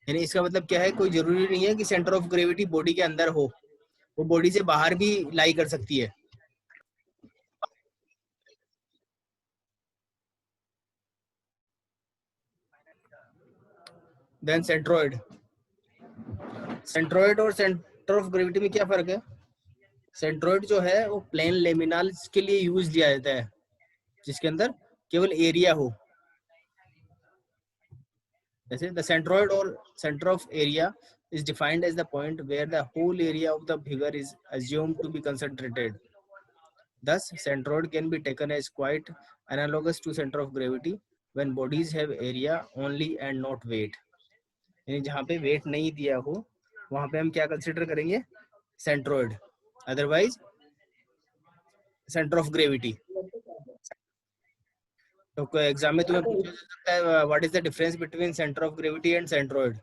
यानी इसका मतलब क्या है, कोई जरूरी नहीं है कि सेंटर ऑफ ग्रेविटी बॉडी के अंदर हो, वो बॉडी से बाहर भी लाई कर सकती है। Then centroid. सेंट्रोइड और सेंटर ऑफ ग्रेविटी में क्या फर्क है? सेंट्रोइड जो है वो प्लेन लेमिनाल के लिए यूज लिया जाता है, जिसके अंदर केवल एरिया हो। जैसे द सेंट्रोइड और centre of area is defined as the point where the whole area of the figure is assumed to be concentrated. Thus, centroid can be taken as quite analogous to center of gravity when bodies have area only and not weight. यानी जहाँ पे wait नहीं दिया हो वहाँ पे हम क्या कंसिडर करेंगे? Centroid, otherwise centre of gravity. तो एग्जाम में तुम्हें पूछा जा सकता है what is the difference between centre of gravity and centroid.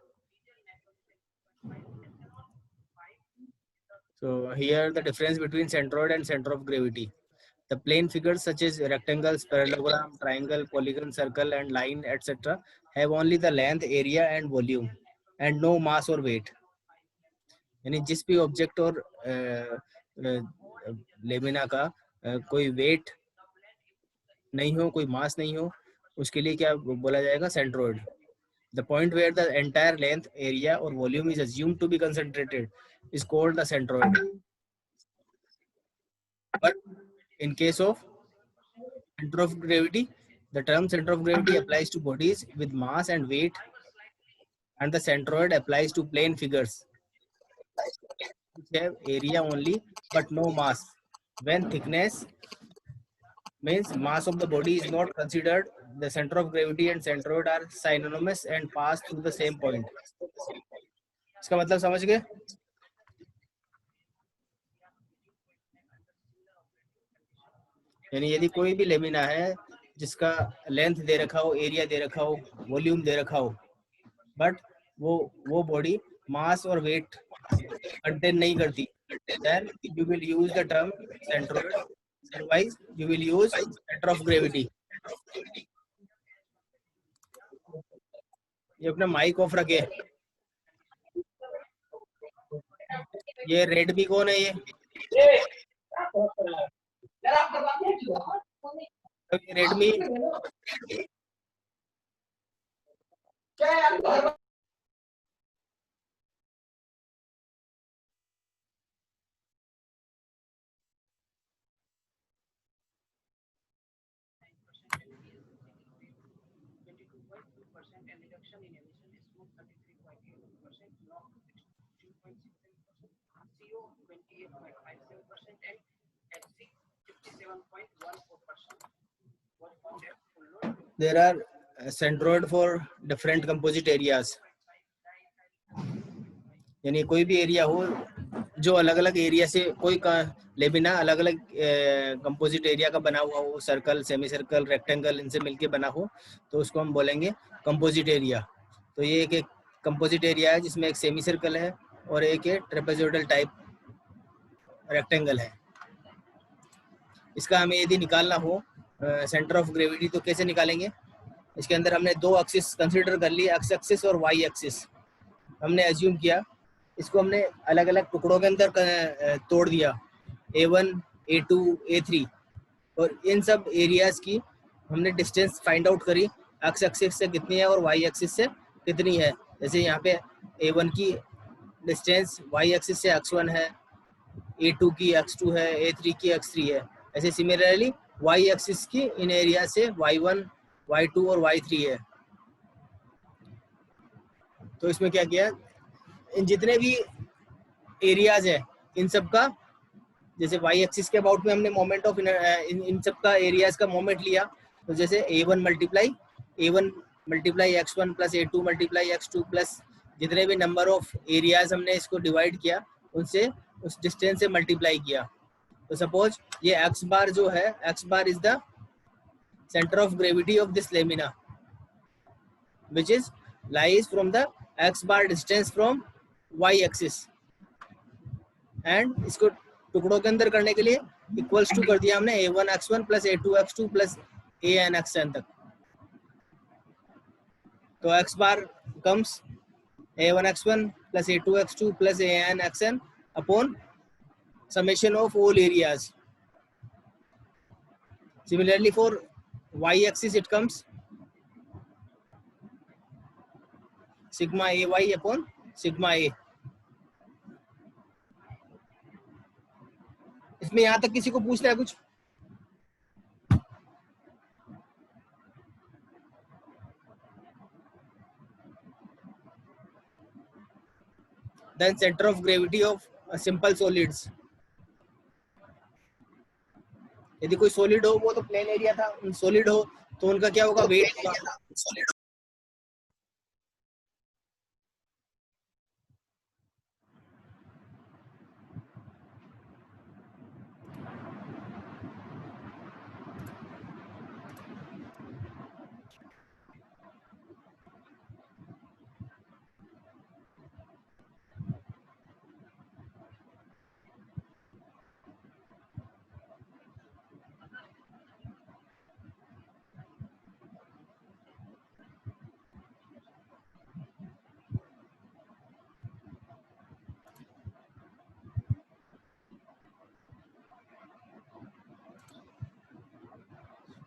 So here the difference between centroid and center of gravity. The plane figures such as rectangles, parallelogram, triangle, polygon, circle, and line, etc. have only the length, area, and volume, and no mass or weight. यानी जिस भी object और lamina का कोई wait नहीं हो, कोई मास नहीं हो, उसके लिए क्या बोला जाएगा? Centroid. The point where the entire length, area, or volume is assumed to be concentrated is called the centroid. But in case of center of gravity, the term center of gravity applies to bodies with mass and weight, and the centroid applies to plane figures which have area only but no mass. When thickness means mass of the body is not considered, the center of gravity and centroid are synonymous and pass through the same point. इसका मतलब समझ गए? यानी यदि कोई भी lamina है जिसका लेंथ दे रखा हो, एरिया दे रखा हो, वॉल्यूम दे रखा हो, बट वो बॉडी मास और वेट कंटेन नहीं करती, then you will use the term centroid, otherwise you will use center of gravity. ये अपना माइक ऑफ रखे। ये रेडमी कौन है? ये Redmi there are centroid for different composite areas. यानी कोई भी एरिया हो जो अलग अलग एरिया से, कोई लेमिना अलग अलग कंपोजिट एरिया का बना हुआ हो, सर्कल, सेमी सर्कल, रेक्टेंगल, इनसे मिलके बना हो, तो उसको हम बोलेंगे कंपोजिट एरिया। तो ये एक कंपोजिट एरिया है जिसमें एक सेमी सर्कल है और एक ट्रेपेजोइडल टाइप रेक्टेंगल है। इसका हमें यदि निकालना हो सेंटर ऑफ ग्रेविटी तो कैसे निकालेंगे? इसके अंदर हमने दो एक्सिस कंसिडर कर ली, एक्स एक्सिस और वाई एक्सिस। हमने एज्यूम किया, इसको हमने अलग अलग टुकड़ों के अंदर तोड़ दिया, A1, A2, A3, और इन सब एरियाज की हमने डिस्टेंस फाइंड आउट करी, एक्स एक्सिस से कितनी है और वाई एक्सिस से कितनी है। जैसे यहाँ पे A1 की डिस्टेंस वाई एक्सिस से x1 है, A2 की x2 है, A3 की x3 है। ऐसे सिमिलरली वाई एक्सिस की इन एरिया से y1, y2 और y3 है। तो इसमें क्या किया, इन जितने भी एरियाज है इन सब का, जैसे वाई एक्सिस के अबाउट में हमने मोमेंट ऑफ इन सब का एरियाज का मोमेंट लिया, तो जैसे A1 multiply x1 plus A2 multiply x2 plus जितने भी नंबर ऑफ एरियाज हमने इसको डिवाइड किया उनसे उस डिस्टेंस से मल्टीप्लाई किया। तो सपोज ये x बार जो है, x bar is the centre of gravity of this lamina which is lies from the x bar distance from y axis, and इसको टुकड़ों के अंदर करने के लिए इक्वल्स टू कर दिया हमने A1 x1 plus A2 x2 plus AN xN तक। तो x bar comes a1x1 plus a2x2 plus an(xn) upon summation of all areas. Similarly, for y-axis it comes sigma ay upon sigma a. इसमें यहाँ तक किसी को पूछना है कुछ? Then center of gravity of simple solids. यदि कोई सॉलिड हो, वो तो प्लेन एरिया था, सॉलिड हो तो उनका क्या होगा, वेट होगा.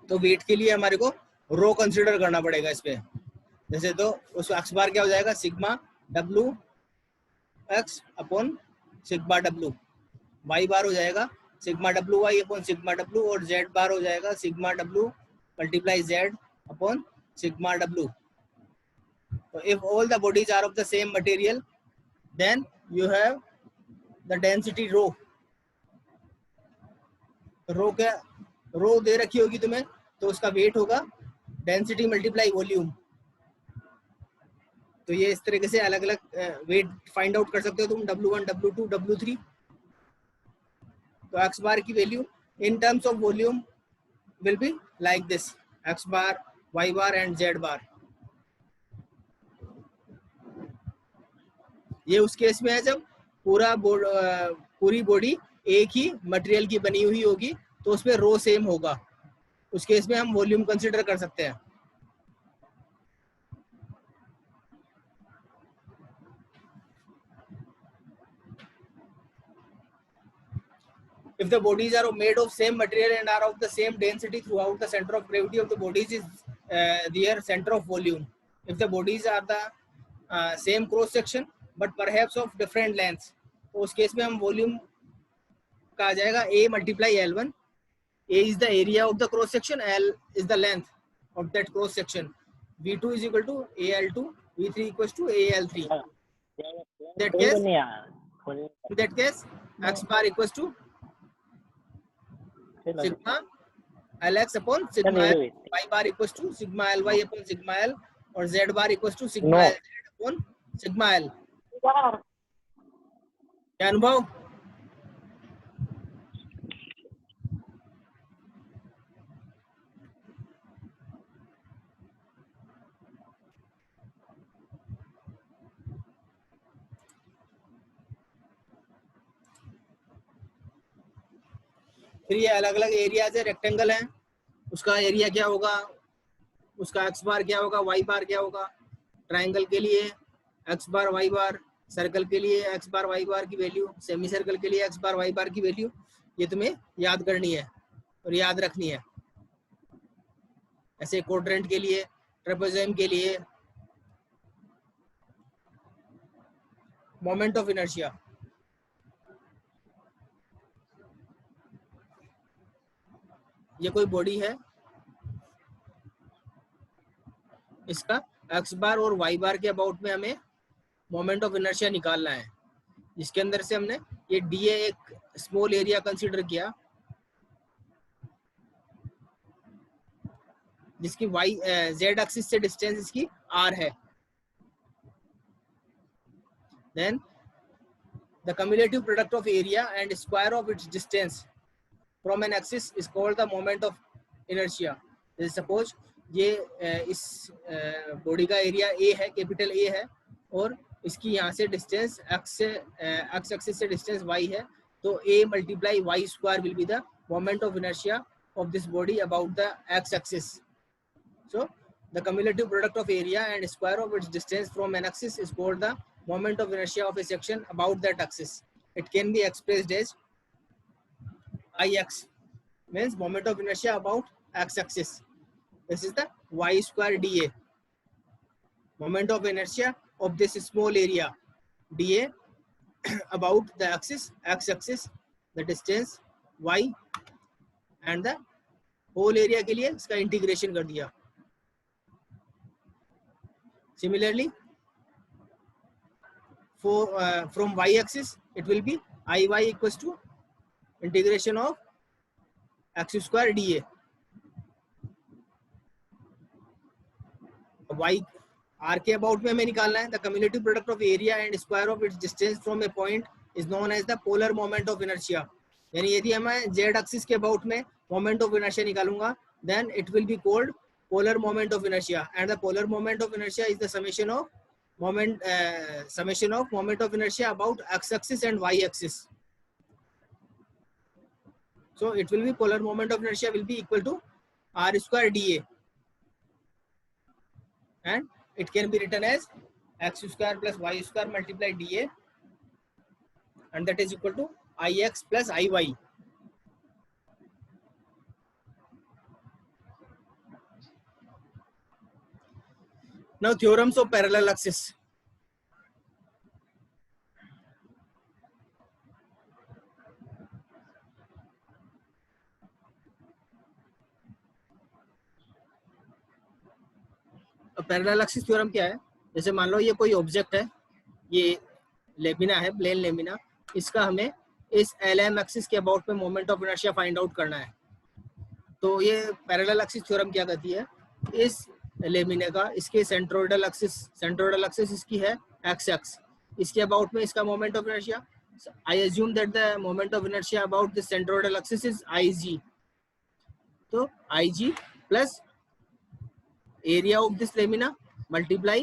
तो वेट के लिए हमारे को रो कंसीडर करना पड़ेगा इस पे. जैसे तो उस एक्स बार क्या हो जाएगा, sigma W X upon sigma W. Y bar हो जाएगा sigma W Y upon sigma W, और जेड बार हो जाएगा sigma W multiply Z upon sigma W. So if all the bodies are of the same material, then you have the density rho. रो क्या, रो दे रखी होगी तुम्हें, तो उसका wait होगा डेंसिटी मल्टीप्लाई वॉल्यूम. तो ये इस तरीके से अलग अलग वेट फाइंड आउट कर सकते हो तुम, W1, W2, W3. तो एक्स बार की value in terms of volume will be like this, x bar, y bar and z bar. ये उस केस में है जब पूरी बॉडी एक ही मटेरियल की बनी हुई होगी, तो उसमें रो सेम होगा. उस केस में हम वॉल्यूम कंसीडर कर सकते हैं. If the bodies are made of same material and are of the same density throughout, the center of gravity of the bodies is their center of volume. If the bodies are the same cross section but perhaps of different lengths, तो उस case में हम volume का आ जाएगा A multiply L1. A is the area of the cross section, L is the length of that cross section. V2 is equal to AL2, V3 equals to AL3. In that case, X bar equals to sigma Lx upon sigma L, Y bar equals to sigma Ly upon sigma L, और Z bar equals to sigma Lz upon sigma L. क्या अनुभव? फिर ये अलग अलग areas है. Rectangle है, उसका एरिया क्या होगा, उसका एक्स बार क्या होगा, वाई बार क्या होगा. ट्रायंगल के लिए एक्स बार वाई बार, सर्कल के लिए एक्स बार वाई बार की वैल्यू, सेमी सर्कल के लिए एक्स बार वाई बार की वैल्यू. ये तुम्हें याद करनी है और याद रखनी है. ऐसे क्वाड्रेंट के लिए, ट्रेपेजोइड के लिए, मोमेंट ऑफ इनर्शिया. ये कोई बॉडी है, इसका एक्स बार और वाई बार के अबाउट में हमें मोमेंट ऑफ इनर्शिया निकालना है, जिसके अंदर से हमने ये डीए एक स्मॉल एरिया कंसीडर किया, जिसकी वाई जेड एक्सिस से डिस्टेंस इसकी आर है. Then the cumulative product of area and square of its distance from an axis is called the moment of inertia. जैसे सपोज ये इस बॉडी का एरिया ए है, कैपिटल ए है, और इसकी यहाँ से डिस्टेंस एक्स एक्सिस से डिस्टेंस वाई है, तो a multiply y squared will be the moment of inertia of this body about the x axis. So The cumulative product of area and square of its distance from an axis is called the moment of inertia of a section about that axis. It can be expressed as Ix, means moment of inertia about x-axis. This is the y square dA, moment of inertia of this small area dA about the axis, x-axis, the distance y, and the whole area के लिए इसका integration कर दिया. Similarly, for from y-axis it will be Iy equals to integration of x square dA. Y r के about में हमें निकालना है. The cumulative product of area and square of its distance from a point is known as the polar moment of inertia. यानी यदि मैं Z axis के about में मोमेंट ऑफ इनर्शिया निकालूंगा, then it will be called polar moment of inertia. And the polar moment of inertia is the summation of moment of inertia about X axis and Y axis. So it will be polar moment of inertia will be equal to r square dA, and it can be written as x square plus y square multiplied dA, and that is equal to Ix plus Iy. Now theorems of parallel axis. Parallel axis theorem क्या है? जैसे मान लो ये कोई object है, ये lamina है, plane lamina. इसका हमें इस LM एक्सिस के अबाउट में moment of inertia find out करना है. तो ये पैरेलल एक्सिस थ्योरम क्या कहती है? इस लेमिना का इसके सेंट्रोइडल एक्सिस इसकी है एक्स एक्स, इसके अबाउट में इसका moment of inertia. I assume that the moment of inertia about this centroidal axis is IG. तो IG plus area of this lamina multiply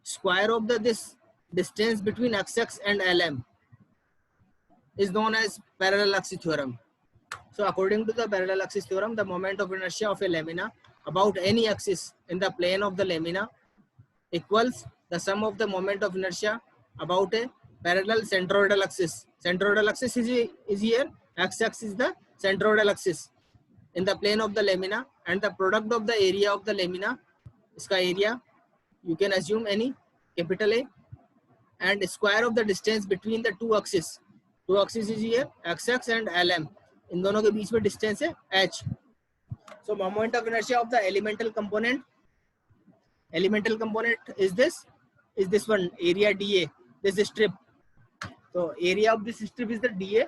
square of this distance between x-axis and LM is known as parallel axis theorem. So according to the parallel axis theorem, the moment of inertia of a lamina about any axis in the plane of the lamina equals the sum of the moment of inertia about a parallel centroidal axis. Centroidal axis is here, x-axis is the centroidal axis in the plane of the lamina, and the product of the area of the lamina, इसका area you can assume any capital A, and square of the distance between the two axes. Two axes is here x-axis and LM. इन दोनों के बीच में distance है h. So moment of inertia of the elemental component is this one, area dA, this is strip. So area of this strip is the dA,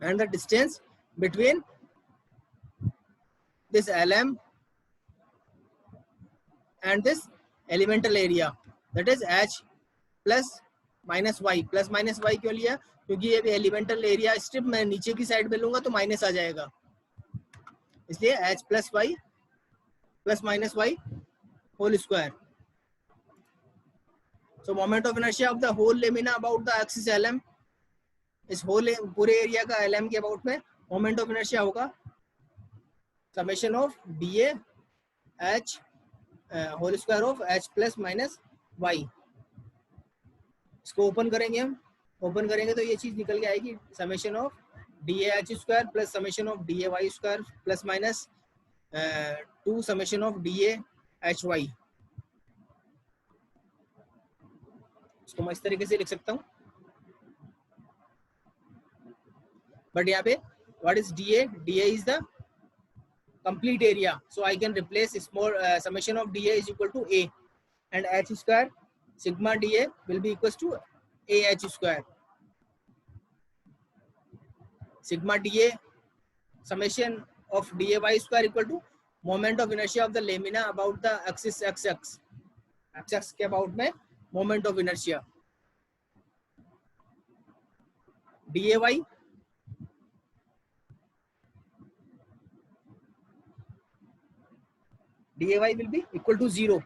and the distance between this LM and this elemental area, that is h plus minus y. Plus minus y क्यों लिया? क्योंकि ये elemental area strip मैं नीचे की side में लूंगा तो माइनस आ जाएगा, इसलिए h plus y plus minus y whole square. So moment of inertia of the whole lamina about the axis LM, इस होल पूरे एरिया का LM के अबाउट में मोमेंट ऑफ इनर्शिया होगा summation of dA h whole square of h plus minus y. इसको open करेंगे, हम open करेंगे तो ये चीज निकल के आएगी summation of dA h square plus summation of dA y square plus minus 2 summation of dA h y. इसको मैं इस तरीके से लिख सकता हूँ, बट यहाँ पे what is dA? dA is the complete area, so I can replace small summation of dA is equal to A, and h square sigma dA will be equals to AH square. Sigma dA summation of dA y square equal to moment of inertia of the lamina about the axis x-axis. X-axis के about में moment of inertia dA y dA will be equal to 0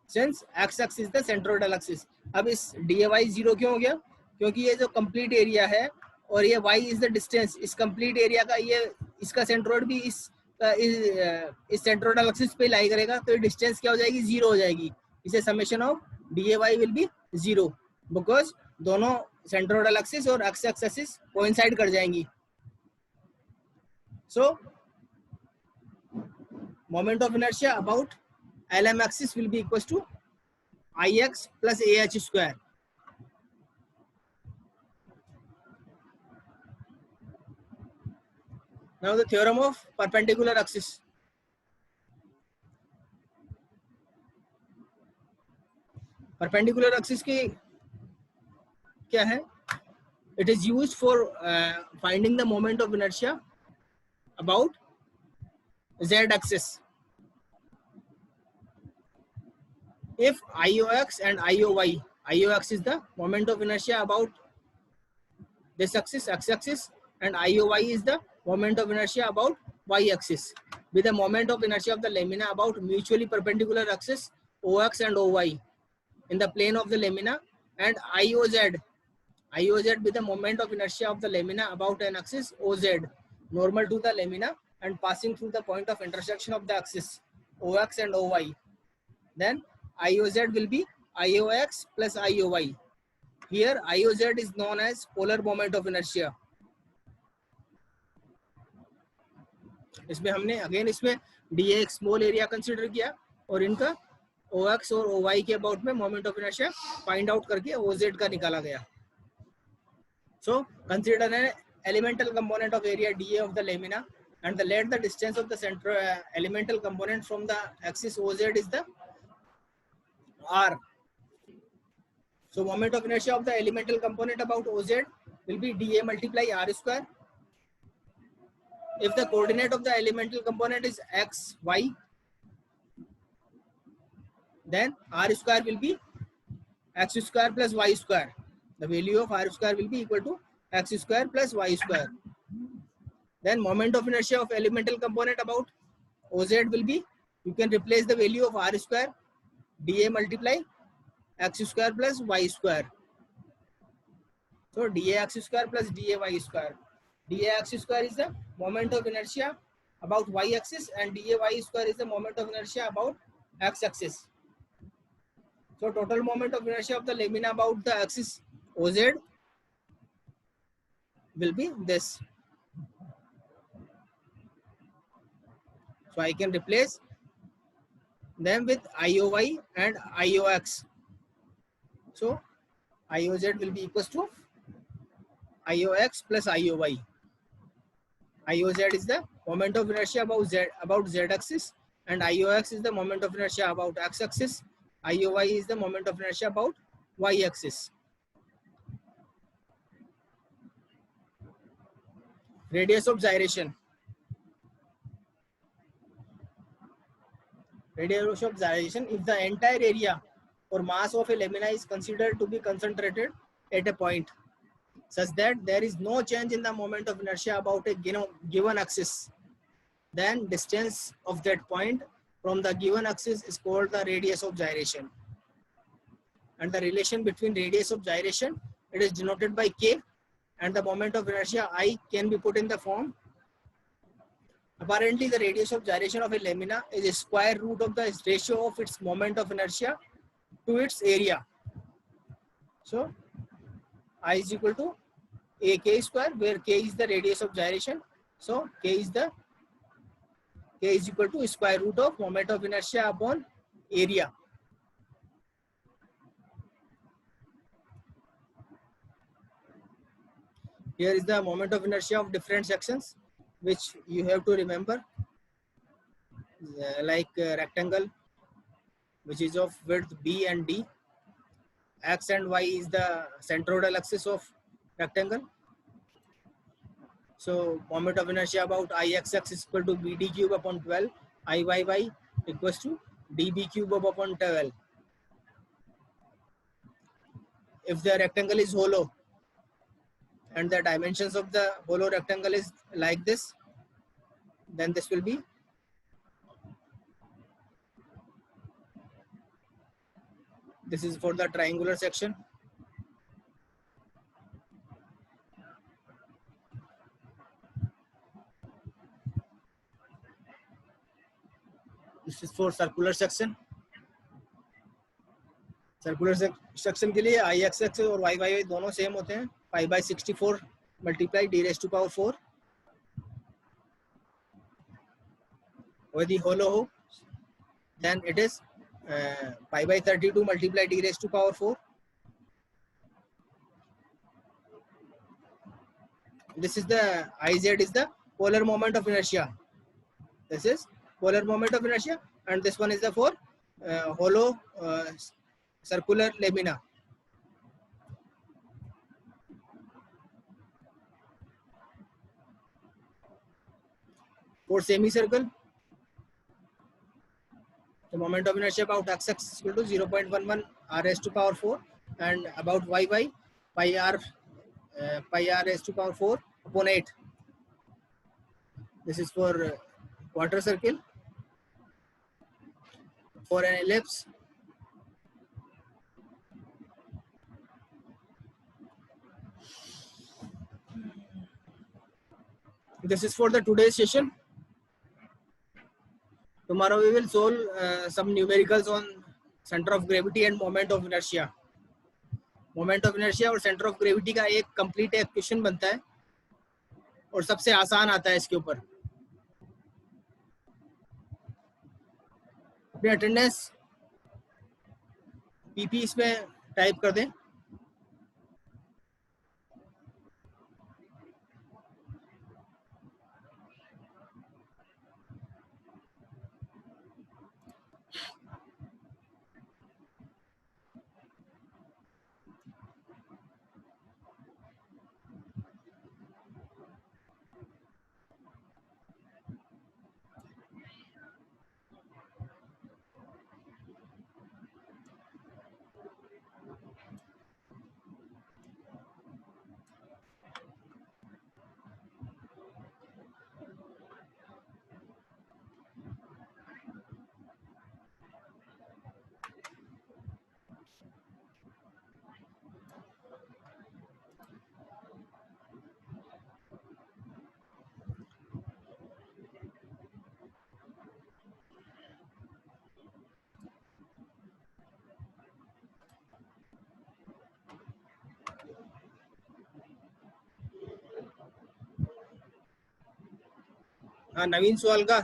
since x-axis is the centroidal axis. अब इस dA 0 क्यों हो गया? क्योंकि ये जो complete area है और ये y is the distance, इस complete area का ये इसका centroid भी इस इस सेंट्रोइडल एक्सिस पे लाई करेगा तो डिस्टेंस क्या हो जाएगी, 0 हो जाएगी. इसे summation of dy will be 0 because दोनों सेंट्रोइडल एक्सिस और एक्स एक्सिस कोइंसाइड कर जाएंगी. सो moment of inertia about LM axis will be equals to Ix plus AH square. Now the theorem of perpendicular axis. Perpendicular axis की क्या है? It is used for finding the moment of inertia about Z axis. If IOX and IOY, IOX is the moment of inertia about this axis, X axis, and IOY is the moment of inertia about Y axis, with the moment of inertia of the lamina about mutually perpendicular axis OX and OY in the plane of the lamina, and IOZ with the moment of inertia of the lamina about an axis OZ normal to the lamina and passing through the point of intersection of the axis OX and OY. Then IOZ will be IOX plus IOY. Here IOZ is known as polar moment of inertia. इसमें हमने again इसमें dA small area consider किया और इनका OX और OY के about में moment of inertia find out करके OZ का निकाला गया. So consider an elemental component of area dA of the lamina and let the distance of the central elemental component from the axis OZ is the R. So moment of inertia of the elemental component about OZ will be dA multiply R square. If the coordinate of the elemental component is x, y, then R square will be x square plus y square. The value of R square will be equal to x square plus y square. Then moment of inertia of elemental component about OZ will be, you can replace the value of R square, dA multiply x square plus y square. So dA x square plus dA y square. dA x square is the moment of inertia about y axis and dA y square is the moment of inertia about x axis. So total moment of inertia of the lamina about the axis OZ will be this. So I can replace them with IOY and IOX. So IOZ will be equals to IOX plus IOY. IOZ is the moment of inertia about Z axis and IOX is the moment of inertia about X axis. IOY is the moment of inertia about Y axis. Radius of gyration. Radius of gyration, if the entire area or mass of a lamina is considered to be concentrated at a point such that there is no change in the moment of inertia about a given axis, then distance of that point from the given axis is called the radius of gyration. And the relation between radius of gyration, it is denoted by K, and the moment of inertia I can be put in the form. Apparently the radius of gyration of a lamina is a square root of the ratio of its moment of inertia to its area. So I is equal to AK square, where K is the radius of gyration. So K is equal to square root of moment of inertia upon area. Here is the moment of inertia of different sections, which you have to remember, like rectangle, which is of width B and D. X and Y is the centroidal axis of rectangle. So moment of inertia about Ix is equal to BD cube upon 12, Iyy equals to DB cube upon 12. If the rectangle is hollow and the dimensions of the hollow rectangle is like this, then this will be this is for the triangular section. This is for circular section. Circular section के लिए I X और Y दोनों same होते हैं, pi by 64 multiply D raise to power 4। और यदि होलो हो then it is pi by 32 multiply d raised to power 4. This is the Iz is the polar moment of inertia. This is polar moment of inertia, and this one is the for hollow circular lamina. For semicircle, the moment of inertia about x is equal to 0.11 r raised to power 4, and about y pi r raised to power 4 upon 8. This is for quarter circle. For an ellipse, this is for the today's session. Tomorrow we will solve some numericals on center of gravity and moment of inertia. Moment of inertia और center of gravity का एक complete एक question बनता है और सबसे आसान आता है इसके ऊपर। अपनी अटेंडेंस पीपी इसमें टाइप कर दें। हाँ नवीन सवाल का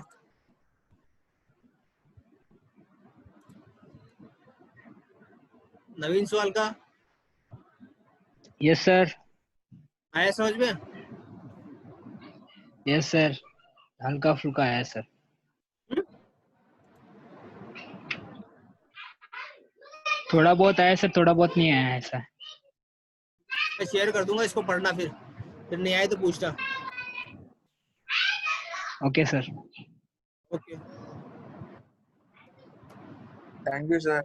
यस सर। आया समझ में? यस सर, हल्का फुल्का आया सर। थोड़ा बहुत आया सर, थोड़ा बहुत नहीं आया ऐसा। मैं शेयर कर दूंगा, इसको पढ़ना, फिर नहीं आए तो पूछना। Okay sir. Okay, thank you sir.